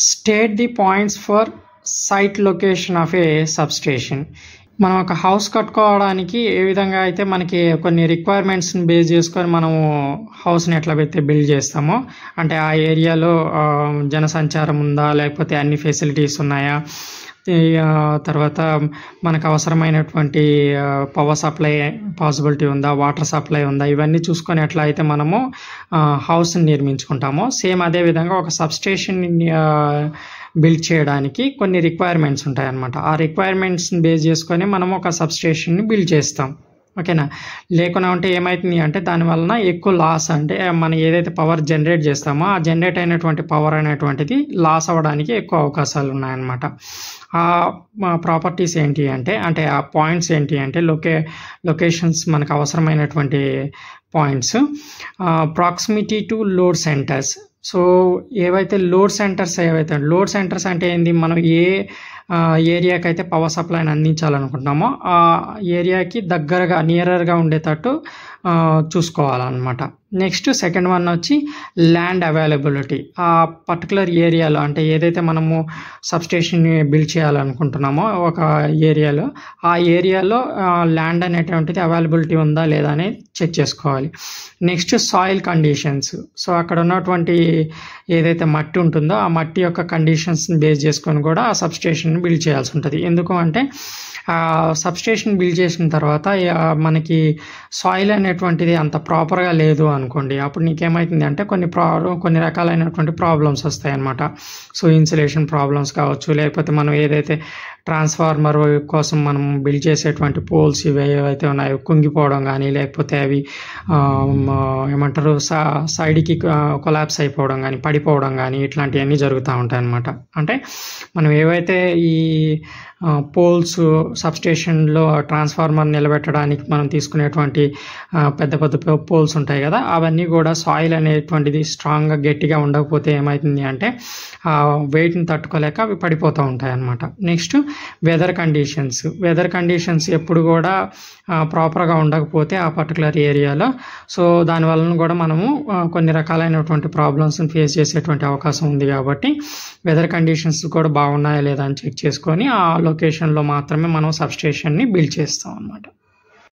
State the points for site location of a substation. మనం ఒక house కట్టుకోవడానికి ఏ విధంగా అయితే మనకి కొన్ని రిక్వైర్మెంట్స్ని బేస్ చేసుకొని మనము హౌస్ని ఎట్లా బిల్డ్ చేస్తామో, అంటే ఆ ఏరియాలో జనసంచారం ఉందా, లేకపోతే అన్ని ఫెసిలిటీస్ ఉన్నాయా, తర్వాత మనకు అవసరమైనటువంటి పవర్ సప్లై పాసిబిలిటీ ఉందా, వాటర్ సప్లై ఉందా, ఇవన్నీ చూసుకొని ఎట్లా అయితే మనము హౌస్ని నిర్మించుకుంటామో, సేమ్ అదే విధంగా ఒక సబ్స్టేషన్ బిల్డ్ చేయడానికి కొన్ని రిక్వైర్మెంట్స్ ఉంటాయన్నమాట. ఆ రిక్వైర్మెంట్స్ని బేస్ చేసుకొని మనం ఒక సబ్స్టేషన్ని బిల్డ్ చేస్తాం. ఓకేనా. లేకుండా ఉంటే ఏమవుతుంది అంటే దానివలన ఎక్కువ లాస్, అంటే మనం ఏదైతే పవర్ జనరేట్ చేస్తామో ఆ జనరేట్ అయినటువంటి పవర్ అనేటువంటిది లాస్ అవ్వడానికి ఎక్కువ అవకాశాలు ఉన్నాయన్నమాట. ఆ ప్రాపర్టీస్ ఏంటి అంటే ఆ పాయింట్స్ ఏంటి అంటే లొకేషన్స్ మనకు అవసరమైనటువంటి points, proximity to load centres. So ఏవైతే లోడ్ సెంటర్స్ అంటే ఏంది, మనం ఏ ఏరియాకి అయితే పవర్ సప్లైని అందించాలనుకుంటున్నామో ఆ ఏరియాకి దగ్గరగా నియరర్గా ఉండేటట్టు చూసుకోవాలన్నమాట. నెక్స్ట్ సెకండ్ వన్ వచ్చి ల్యాండ్ అవైలబిలిటీ. ఆ పర్టికులర్ ఏరియాలో, అంటే ఏదైతే మనము సబ్స్టేషన్ని బిల్డ్ చేయాలనుకుంటున్నామో ఒక ఏరియాలో, ఆ ఏరియాలో ల్యాండ్ అనేటువంటిది అవైలబిలిటీ ఉందా లేదా అనేది చెక్ చేసుకోవాలి. Next soil conditions. సో అక్కడ ఉన్నటువంటి ఏదైతే మట్టి ఉంటుందో ఆ మట్టి యొక్క కండిషన్స్ని బేస్ చేసుకొని కూడా ఆ సబ్స్టేషన్ బిల్డ్ చేయాల్సి ఉంటుంది. ఎందుకు అంటే సబ్స్టేషన్ బిల్డ్ చేసిన తర్వాత మనకి సాయిల్ అనేటువంటిది అంత ప్రాపర్గా లేదు అనుకోండి, అప్పుడు నీకేమవుతుంది అంటే కొన్ని రకాలైనటువంటి ప్రాబ్లమ్స్ వస్తాయి అన్నమాట. సో ఇన్సులేషన్ ప్రాబ్లమ్స్ కావచ్చు, లేకపోతే మనం ఏదైతే ట్రాన్స్ఫార్మర్ కోసం మనం బిల్డ్ చేసేటువంటి పోల్స్ ఇవి ఏవైతే ఉన్నాయో కుంగిపోవడం కానీ, లేకపోతే అవి ఏమంటారు సైడ్కి కొలాప్స్ అయిపోవడం కానీ, పడిపోవడం కానీ, ఇట్లాంటివన్నీ జరుగుతూ ఉంటాయి అన్నమాట. అంటే మనం ఏవైతే ఈ పోల్స్ సబ్స్టేషన్లో ట్రాన్స్ఫార్మర్ నిలబెట్టడానికి మనం తీసుకునేటువంటి పెద్ద పోల్స్ ఉంటాయి కదా, అవన్నీ కూడా సాయిల్ అనేటువంటిది స్ట్రాంగ్గా గట్టిగా ఉండకపోతే ఏమవుతుంది అంటే వెయిట్ని తట్టుకోలేక అవి పడిపోతూ ఉంటాయి అన్నమాట. నెక్స్ట్ వెదర్ కండిషన్స్ ఎప్పుడు కూడా ప్రాపర్గా ఉండకపోతే ఆ పర్టికులర్ ఏరియాలో, సో దానివల్ల కూడా మనము కొన్ని రకాలైనటువంటి ప్రాబ్లమ్స్ని ఫేస్ చేసేటువంటి అవకాశం ఉంది. కాబట్టి వెదర్ కండిషన్స్ కూడా బాగున్నాయా లేదా అని చెక్ చేసుకొని ఆ లొకేషన్లో మాత్రమే మనం సబ్స్టేషన్ని బిల్డ్ చేస్తాం అన్నమాట.